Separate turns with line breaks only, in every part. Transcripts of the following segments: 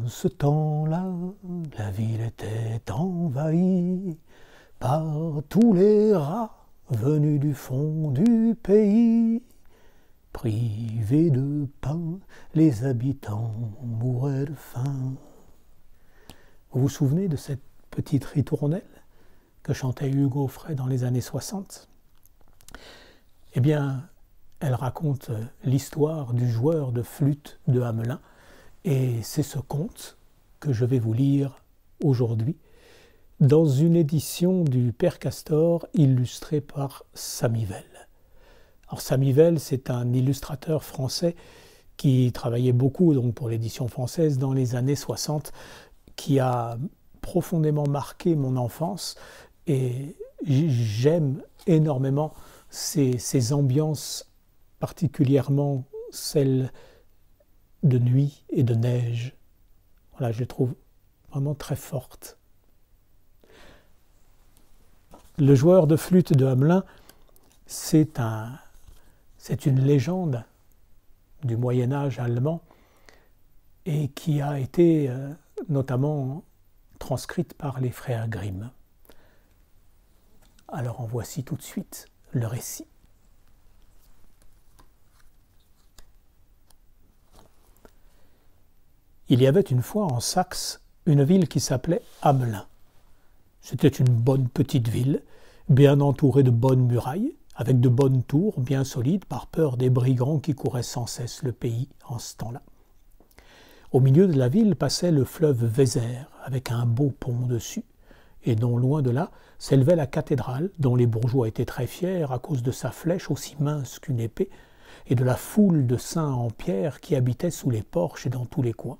ce temps-là, la ville était envahie par tous les rats venus du fond du pays. Privés de pain, les habitants mouraient de faim. Vous vous souvenez de cette petite ritournelle que chantait Hugo Frey dans les années 60? Eh bien, elle raconte l'histoire du joueur de flûte de Hamelin, et c'est ce conte que je vais vous lire aujourd'hui dans une édition du Père Castor illustrée par Samy Vell. Alors Samy Vell, c'est un illustrateur français qui travaillait beaucoup donc, pour l'édition française dans les années 60, qui a profondément marqué mon enfance, et j'aime énormément ces ambiances, particulièrement celles de nuit et de neige. Voilà, je les trouve vraiment très fortes. Le joueur de flûte de Hamelin, c'est une légende du Moyen-Âge allemand et qui a été notamment transcrite par les frères Grimm. Alors en voici tout de suite le récit. Il y avait une fois en Saxe une ville qui s'appelait Hamelin. C'était une bonne petite ville, bien entourée de bonnes murailles, avec de bonnes tours bien solides par peur des brigands qui couraient sans cesse le pays en ce temps-là. Au milieu de la ville passait le fleuve Vézère, avec un beau pont dessus, et non loin de là s'élevait la cathédrale, dont les bourgeois étaient très fiers à cause de sa flèche aussi mince qu'une épée, et de la foule de saints en pierre qui habitaient sous les porches et dans tous les coins.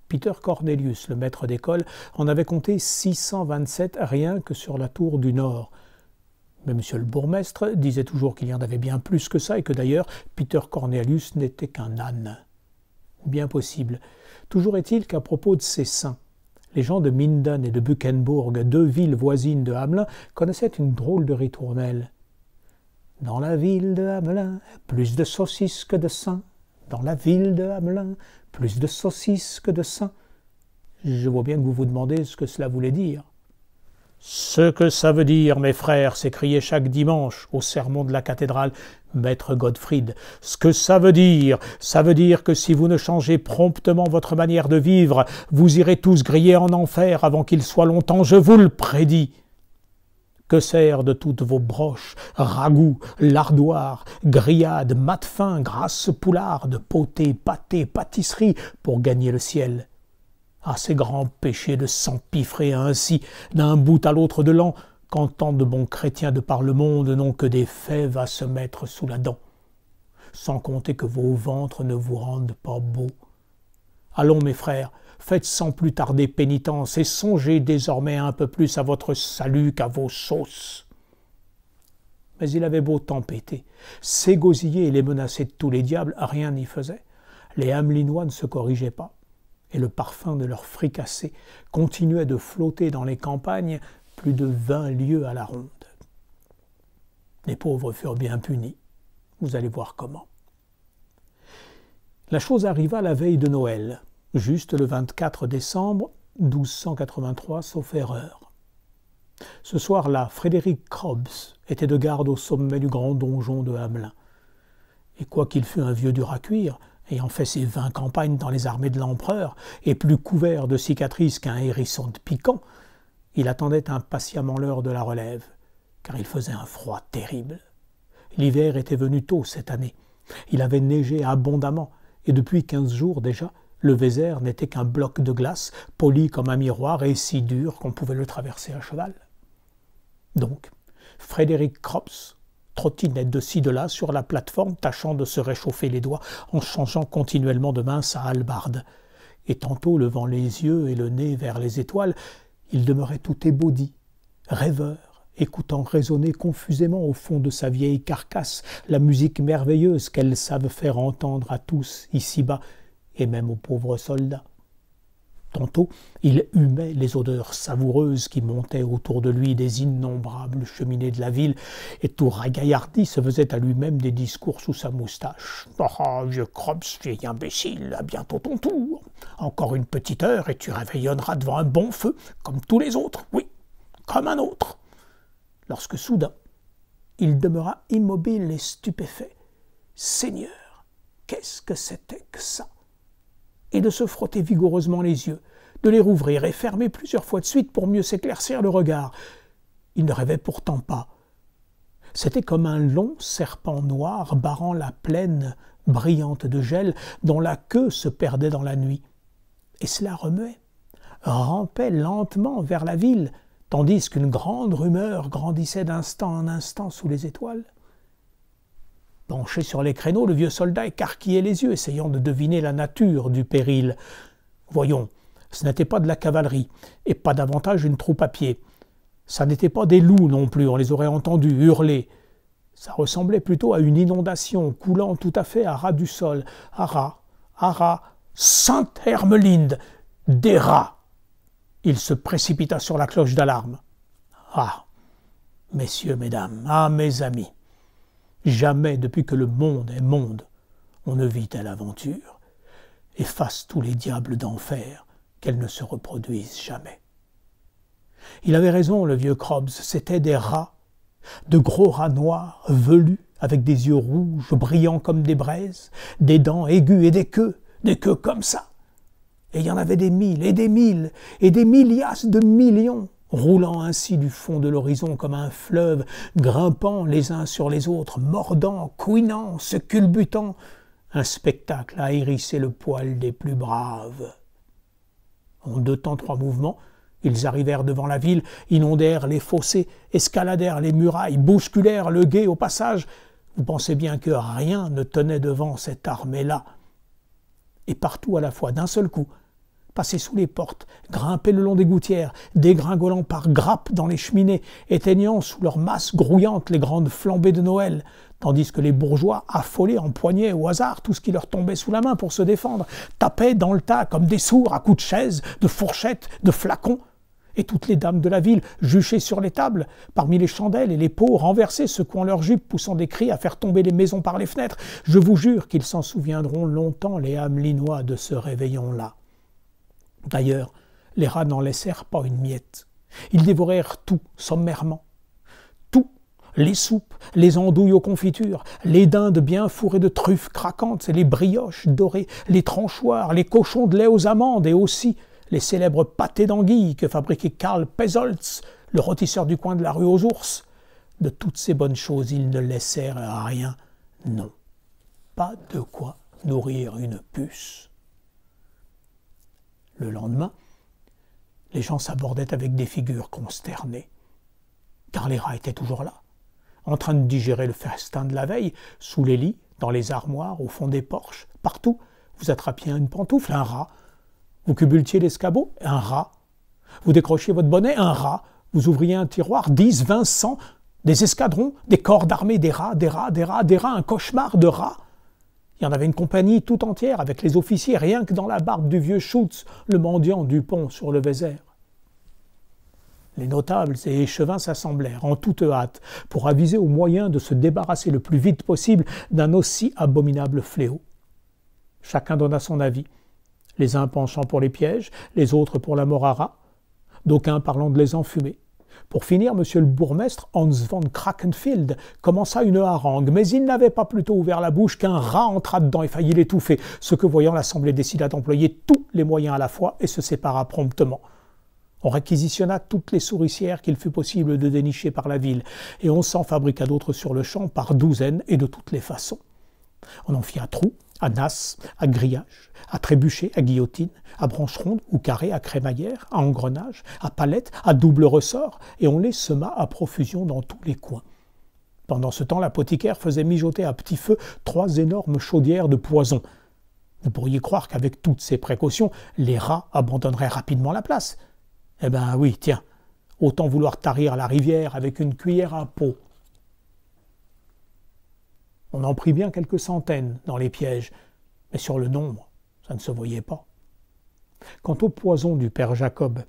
Peter Cornelius, le maître d'école, en avait compté 627 rien que sur la tour du Nord. Mais monsieur le bourgmestre disait toujours qu'il y en avait bien plus que ça et que d'ailleurs Peter Cornelius n'était qu'un âne. Bien possible. Toujours est-il qu'à propos de ces saints, les gens de Minden et de Buchenburg, deux villes voisines de Hamelin, connaissaient une drôle de ritournelle. Dans la ville de Hamelin, plus de saucisses que de saints. Dans la ville de Hamelin, plus de saucisses que de saints. Je vois bien que vous vous demandez ce que cela voulait dire. Ce que ça veut dire, mes frères, s'écriait chaque dimanche au sermon de la cathédrale maître Gottfried. Ce que ça veut dire que si vous ne changez promptement votre manière de vivre, vous irez tous griller en enfer avant qu'il soit longtemps, je vous le prédis. Que sert de toutes vos broches, ragoûts, lardoirs, grillades, mates fins, grasses poulardes, potées, pâtés, pâtisseries pour gagner le ciel? Ah, ces grands péchés de s'empiffrer ainsi d'un bout à l'autre de l'an, quand tant de bons chrétiens de par le monde n'ont que des fèves à se mettre sous la dent. Sans compter que vos ventres ne vous rendent pas beaux. Allons, mes frères, faites sans plus tarder pénitence et songez désormais un peu plus à votre salut qu'à vos sauces. Mais il avait beau tempêter, s'égosiller et les menacer de tous les diables, rien n'y faisait. Les Hamelinois ne se corrigeaient pas, et le parfum de leur fricassé continuait de flotter dans les campagnes plus de 20 lieues à la ronde. Les pauvres furent bien punis, vous allez voir comment. La chose arriva la veille de Noël, juste le 24 décembre 1283, sauf erreur. Ce soir-là, Frédéric Krobs était de garde au sommet du grand donjon de Hamelin. Et quoiqu'il fût un vieux dur à cuire, ayant fait ses 20 campagnes dans les armées de l'empereur, et plus couvert de cicatrices qu'un hérisson de piquant, il attendait impatiemment l'heure de la relève, car il faisait un froid terrible. L'hiver était venu tôt cette année. Il avait neigé abondamment, et depuis 15 jours déjà, le Vézère n'était qu'un bloc de glace, poli comme un miroir et si dur qu'on pouvait le traverser à cheval. Donc, Frédéric Krobs trottinait de ci de là sur la plateforme, tâchant de se réchauffer les doigts en changeant continuellement de main sa hallebarde. Et tantôt levant les yeux et le nez vers les étoiles, il demeurait tout ébaudi, rêveur, écoutant résonner confusément au fond de sa vieille carcasse la musique merveilleuse qu'elles savent faire entendre à tous ici-bas, et même aux pauvres soldats. Tantôt, il humait les odeurs savoureuses qui montaient autour de lui des innombrables cheminées de la ville, et tout ragaillardi se faisait à lui-même des discours sous sa moustache. « Ah, vieux Krops, vieil imbécile, à bientôt ton tour. Encore une petite heure et tu réveillonneras devant un bon feu, comme tous les autres, oui, comme un autre. » Lorsque soudain, il demeura immobile et stupéfait. « Seigneur, qu'est-ce que c'était que ça ?» Et de se frotter vigoureusement les yeux, de les rouvrir et fermer plusieurs fois de suite pour mieux s'éclaircir le regard. Il ne rêvait pourtant pas. C'était comme un long serpent noir barrant la plaine brillante de gel dont la queue se perdait dans la nuit. Et cela remuait, rampait lentement vers la ville, tandis qu'une grande rumeur grandissait d'instant en instant sous les étoiles. Penché sur les créneaux, le vieux soldat écarquillait les yeux, essayant de deviner la nature du péril. Voyons, ce n'était pas de la cavalerie, et pas davantage une troupe à pied. Ça n'était pas des loups non plus, on les aurait entendus hurler. Ça ressemblait plutôt à une inondation coulant tout à fait à ras du sol. À ras, Sainte Hermelinde, des rats! Il se précipita sur la cloche d'alarme. Ah, messieurs, mesdames, ah, mes amis! Jamais depuis que le monde est monde, on ne vit telle aventure, et fasse tous les diables d'enfer qu'elle ne se reproduise jamais. Il avait raison, le vieux Krops, c'étaient des rats, de gros rats noirs, velus, avec des yeux rouges, brillants comme des braises, des dents aiguës et des queues comme ça. Et il y en avait des mille, et des milliards de millions, roulant ainsi du fond de l'horizon comme un fleuve, grimpant les uns sur les autres, mordant, couinant, se culbutant, un spectacle à hérisser le poil des plus braves. En 2 temps 3 mouvements, ils arrivèrent devant la ville, inondèrent les fossés, escaladèrent les murailles, bousculèrent le gué au passage. Vous pensez bien que rien ne tenait devant cette armée-là. Et partout à la fois, d'un seul coup, passer sous les portes, grimper le long des gouttières, dégringolant par grappes dans les cheminées, éteignant sous leurs masses grouillantes les grandes flambées de Noël, tandis que les bourgeois, affolés, empoignaient au hasard tout ce qui leur tombait sous la main pour se défendre, tapaient dans le tas comme des sourds à coups de chaises, de fourchettes, de flacons, et toutes les dames de la ville, juchées sur les tables, parmi les chandelles et les pots renversés, secouant leurs jupes, poussant des cris à faire tomber les maisons par les fenêtres. Je vous jure qu'ils s'en souviendront longtemps, les Hamelinois, de ce réveillon-là. D'ailleurs, les rats n'en laissèrent pas une miette. Ils dévorèrent tout, sommairement. Tout, les soupes, les andouilles aux confitures, les dindes bien fourrées de truffes craquantes et les brioches dorées, les tranchoirs, les cochons de lait aux amandes et aussi les célèbres pâtés d'anguilles que fabriquait Karl Pesoltz, le rôtisseur du coin de la rue aux ours. De toutes ces bonnes choses, ils ne laissèrent rien, non. Pas de quoi nourrir une puce. Le lendemain, les gens s'abordaient avec des figures consternées, car les rats étaient toujours là, en train de digérer le festin de la veille, sous les lits, dans les armoires, au fond des porches, partout. Vous attrapiez une pantoufle, un rat. Vous cubultiez l'escabeau, un rat. Vous décrochiez votre bonnet, un rat. Vous ouvriez un tiroir, 10, 20, 100, des escadrons, des corps d'armée, des rats, un cauchemar de rats. Il y en avait une compagnie tout entière avec les officiers, rien que dans la barbe du vieux Schutz, le mendiant du pont sur le Vézère. Les notables et échevins s'assemblèrent en toute hâte pour aviser aux moyens de se débarrasser le plus vite possible d'un aussi abominable fléau. Chacun donna son avis, les uns penchant pour les pièges, les autres pour la mort à rats, d'aucuns parlant de les enfumer. Pour finir, monsieur le bourgmestre, Hans von Krakenfeld, commença une harangue, mais il n'avait pas plutôt ouvert la bouche qu'un rat entra dedans et faillit l'étouffer, ce que voyant l'Assemblée décida d'employer tous les moyens à la fois et se sépara promptement. On réquisitionna toutes les souricières qu'il fut possible de dénicher par la ville, et on s'en fabriqua d'autres sur le champ par douzaines et de toutes les façons. On en fit à trous, à nasses, à grillages, à trébuchets, à guillotine, à branches rondes ou carrées, à crémaillère, à engrenages, à palettes, à double ressort, et on les sema à profusion dans tous les coins. Pendant ce temps, l'apothicaire faisait mijoter à petit feu 3 énormes chaudières de poison. Vous pourriez croire qu'avec toutes ces précautions, les rats abandonneraient rapidement la place. Eh ben oui, tiens, autant vouloir tarir la rivière avec une cuillère à peau. On en prit bien quelques centaines dans les pièges, mais sur le nombre, ça ne se voyait pas. Quant au poison du père Jacob,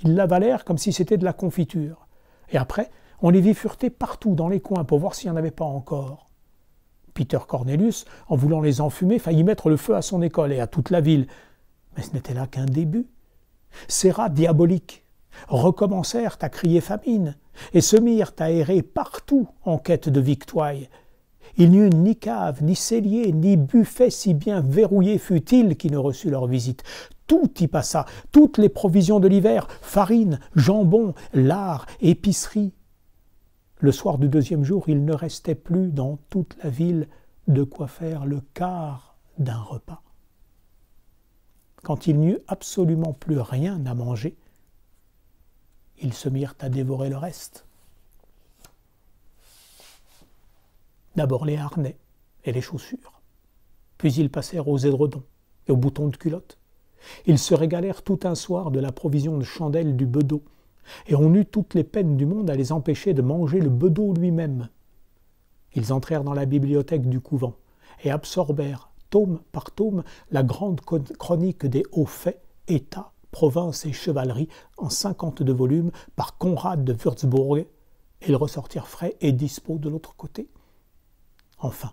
ils l'avalèrent comme si c'était de la confiture. Et après, on les vit fureter partout dans les coins pour voir s'il n'y en avait pas encore. Peter Cornelius, en voulant les enfumer, faillit mettre le feu à son école et à toute la ville. Mais ce n'était là qu'un début. Ces rats diaboliques recommencèrent à crier famine et se mirent à errer partout en quête de victoire. Il n'y eut ni cave, ni cellier, ni buffet si bien verrouillé fut-il qui ne reçut leur visite. Tout y passa, toutes les provisions de l'hiver, farine, jambon, lard, épicerie. Le soir du deuxième jour, il ne restait plus dans toute la ville de quoi faire le quart d'un repas. Quand il n'y eut absolument plus rien à manger, ils se mirent à dévorer le reste. D'abord les harnais et les chaussures, puis ils passèrent aux édredons et aux boutons de culotte. Ils se régalèrent tout un soir de la provision de chandelles du bedeau, et on eut toutes les peines du monde à les empêcher de manger le bedeau lui-même. Ils entrèrent dans la bibliothèque du couvent et absorbèrent, tome par tome, la grande chronique des hauts faits, États, provinces et chevalerie, en 52 volumes, par Conrad de Würzburg, et ils ressortirent frais et dispos de l'autre côté. Enfin,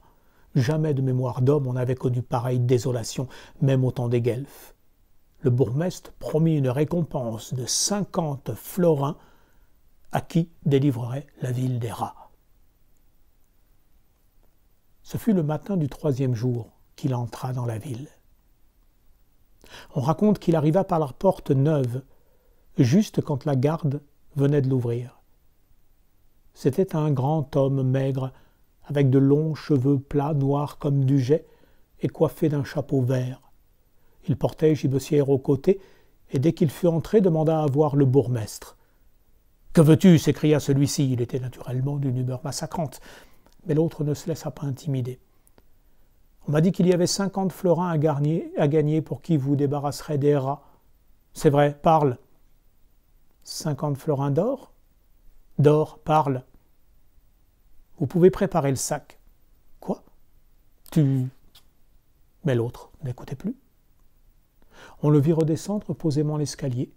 jamais de mémoire d'homme on n'avait connu pareille désolation, même au temps des Guelfes. Le bourgmestre promit une récompense de 50 florins à qui délivrerait la ville des rats. Ce fut le matin du 3e jour qu'il entra dans la ville. On raconte qu'il arriva par la porte neuve, juste quand la garde venait de l'ouvrir. C'était un grand homme maigre, avec de longs cheveux plats, noirs comme du jais, et coiffé d'un chapeau vert. Il portait gibecière au côté, et dès qu'il fut entré, demanda à voir le bourgmestre. « Que veux-tu » s'écria celui-ci. Il était naturellement d'une humeur massacrante, mais l'autre ne se laissa pas intimider. « On m'a dit qu'il y avait 50 florins à gagner pour qui vous débarrasserait des rats. C'est vrai, parle. »« 50 florins d'or ?»« D'or, parle. »« Vous pouvez préparer le sac. »« Quoi ? Tu... » Mais l'autre n'écoutait plus. On le vit redescendre posément l'escalier,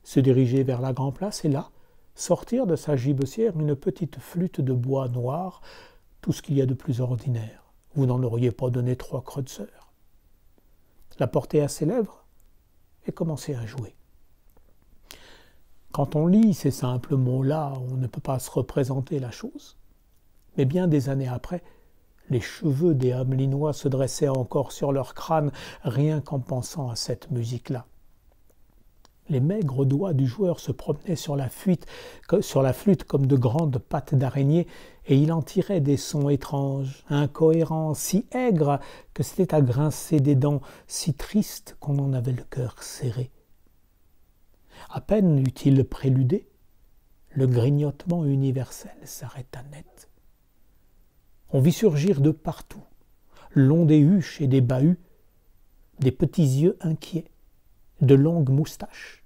se diriger vers la grande place et là, sortir de sa gibecière une petite flûte de bois noir, tout ce qu'il y a de plus ordinaire. Vous n'en auriez pas donné 3 kreutzer. La porter à ses lèvres et commencer à jouer. Quand on lit ces simples mots-là, on ne peut pas se représenter la chose. Mais bien des années après, les cheveux des Hamelinois se dressaient encore sur leur crâne, rien qu'en pensant à cette musique-là. Les maigres doigts du joueur se promenaient sur la flûte comme de grandes pattes d'araignée, et il en tirait des sons étranges, incohérents, si aigres que c'était à grincer des dents, si triste qu'on en avait le cœur serré. À peine eut-il préludé, le grignotement universel s'arrêta net. On vit surgir de partout, long des huches et des bahuts, des petits yeux inquiets, de longues moustaches.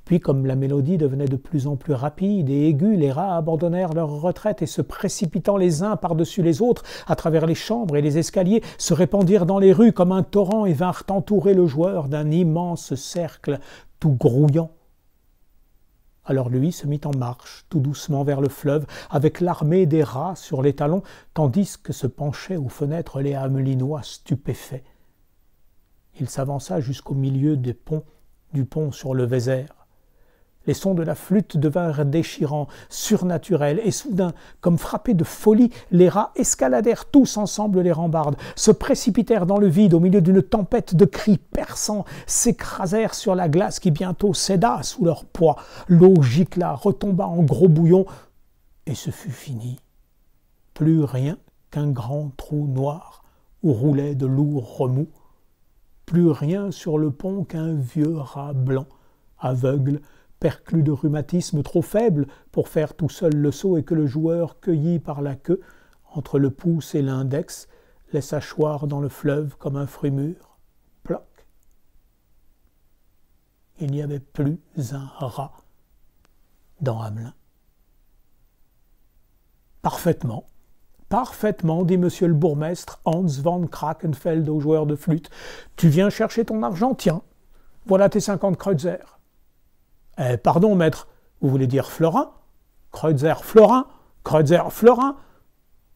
Puis, comme la mélodie devenait de plus en plus rapide et aiguë, les rats abandonnèrent leur retraite et, se précipitant les uns par-dessus les autres à travers les chambres et les escaliers, se répandirent dans les rues comme un torrent et vinrent entourer le joueur d'un immense cercle tout grouillant. Alors lui se mit en marche, tout doucement vers le fleuve, avec l'armée des rats sur les talons, tandis que se penchaient aux fenêtres les Hamelinois stupéfaits. Il s'avança jusqu'au milieu du pont sur le Vézère. Les sons de la flûte devinrent déchirants, surnaturels, et soudain, comme frappés de folie, les rats escaladèrent tous ensemble les rambardes, se précipitèrent dans le vide au milieu d'une tempête de cris perçants, s'écrasèrent sur la glace qui bientôt céda sous leur poids. L'eau gicla, retomba en gros bouillon, et ce fut fini. Plus rien qu'un grand trou noir où roulaient de lourds remous. Plus rien sur le pont qu'un vieux rat blanc, aveugle, perclus de rhumatisme, trop faible pour faire tout seul le saut, et que le joueur cueillit par la queue, entre le pouce et l'index, laissa choir dans le fleuve comme un fruit mûr. Ploc. Il n'y avait plus un rat dans Hamelin. Parfaitement, dit monsieur le bourgmestre Hans van Krakenfeld au joueur de flûte. Tu viens chercher ton argent, tiens. voilà tes 50 kreutzer. Pardon, maître, vous voulez dire florin? Kreutzer, florin, kreutzer, florin.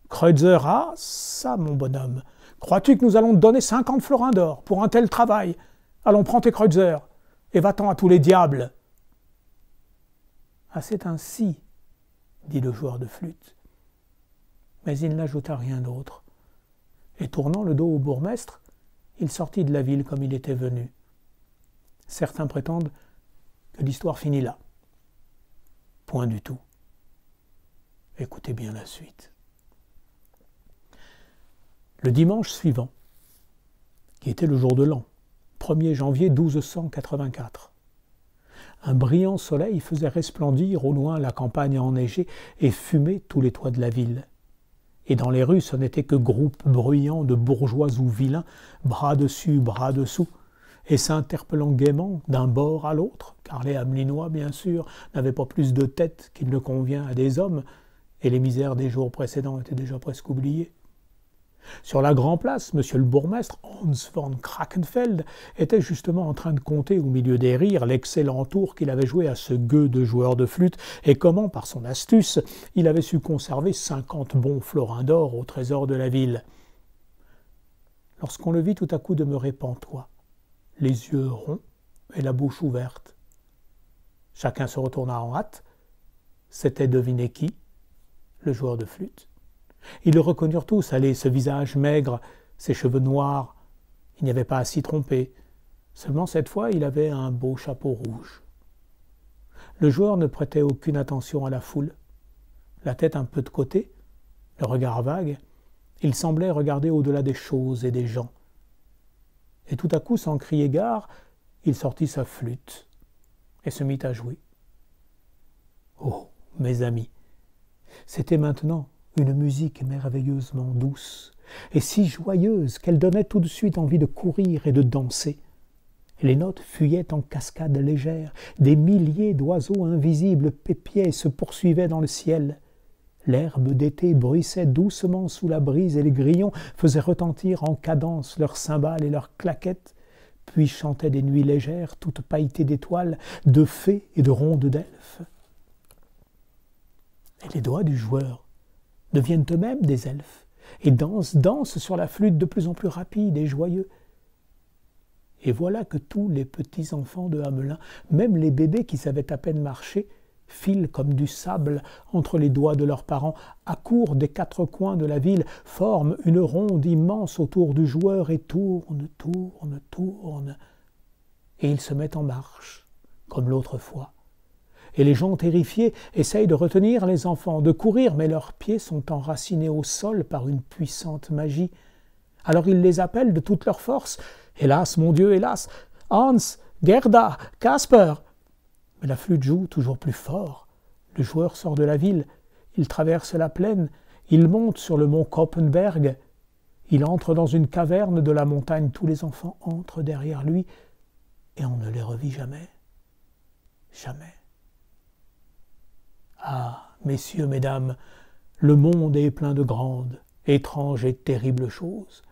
Kreutzer, ah, ça, mon bonhomme. Crois-tu que nous allons te donner 50 florins d'or pour un tel travail? Allons, prends tes kreutzer et va-t'en à tous les diables. Ah, c'est ainsi, dit le joueur de flûte. Mais il n'ajouta rien d'autre. Et tournant le dos au bourgmestre, il sortit de la ville comme il était venu. Certains prétendent que l'histoire finit là. Point du tout. Écoutez bien la suite. Le dimanche suivant, qui était le jour de l'an, 1er janvier 1284, un brillant soleil faisait resplendir au loin la campagne enneigée et fumer tous les toits de la ville. Et dans les rues, ce n'était que groupes bruyants de bourgeois ou vilains, bras dessus, bras dessous, et s'interpellant gaiement d'un bord à l'autre, car les Hamelinois, bien sûr, n'avaient pas plus de tête qu'il ne convient à des hommes, et les misères des jours précédents étaient déjà presque oubliées. Sur la grande place, monsieur le bourgmestre, Hans von Krakenfeld, était justement en train de compter au milieu des rires l'excellent tour qu'il avait joué à ce gueux de joueur de flûte, et comment, par son astuce, il avait su conserver 50 bons florins d'or au trésor de la ville. Lorsqu'on le vit tout à coup demeurer pantois, les yeux ronds et la bouche ouverte. Chacun se retourna en hâte. C'était devinez qui? Le joueur de flûte. Ils le reconnurent tous, allez, ce visage maigre, ses cheveux noirs. Il n'y avait pas à s'y tromper. Seulement cette fois, il avait un beau chapeau rouge. Le joueur ne prêtait aucune attention à la foule. La tête un peu de côté, le regard vague, il semblait regarder au-delà des choses et des gens. Et tout à coup, sans crier gare, il sortit sa flûte et se mit à jouer. Oh, mes amis, c'était maintenant une musique merveilleusement douce et si joyeuse qu'elle donnait tout de suite envie de courir et de danser. Les notes fuyaient en cascades légères, des milliers d'oiseaux invisibles pépiaient et se poursuivaient dans le ciel. L'herbe d'été bruissait doucement sous la brise et les grillons faisaient retentir en cadence leurs cymbales et leurs claquettes, puis chantaient des nuits légères toutes pailletées d'étoiles, de fées et de rondes d'elfes. Et les doigts du joueur deviennent eux-mêmes des elfes et dansent sur la flûte de plus en plus rapide et joyeux. Et voilà que tous les petits enfants de Hamelin, même les bébés qui savaient à peine marcher, filent comme du sable entre les doigts de leurs parents, accourent des quatre coins de la ville, forment une ronde immense autour du joueur et tournent, et ils se mettent en marche, comme l'autre fois. Et les gens terrifiés essayent de retenir les enfants, de courir, mais leurs pieds sont enracinés au sol par une puissante magie. Alors ils les appellent de toute leur force. Hélas, mon Dieu, hélas, Hans, Gerda, Kasper. Mais la flûte joue toujours plus fort. Le joueur sort de la ville, il traverse la plaine, il monte sur le mont Koppenberg, il entre dans une caverne de la montagne, tous les enfants entrent derrière lui, et on ne les revit jamais. Jamais. Ah, messieurs, mesdames, le monde est plein de grandes, étranges et terribles choses,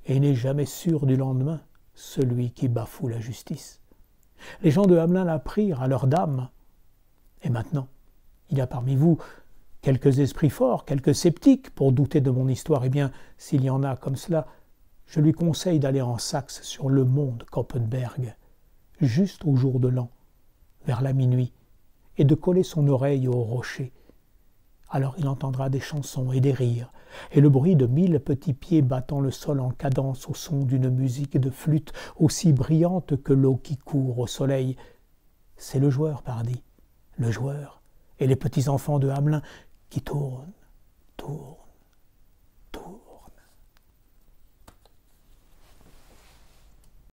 et n'est jamais sûr du lendemain celui qui bafoue la justice. Les gens de Hamelin l'apprirent à leurs dames. Et maintenant, il y a parmi vous quelques esprits forts, quelques sceptiques pour douter de mon histoire. Eh bien, s'il y en a comme cela, je lui conseille d'aller en Saxe sur le mont de Koppenberg, juste au jour de l'an, vers la minuit, et de coller son oreille au rocher. Alors il entendra des chansons et des rires, et le bruit de 1000 petits pieds battant le sol en cadence au son d'une musique de flûte aussi brillante que l'eau qui court au soleil. C'est le joueur, pardi, le joueur, et les petits enfants de Hamelin qui tournent.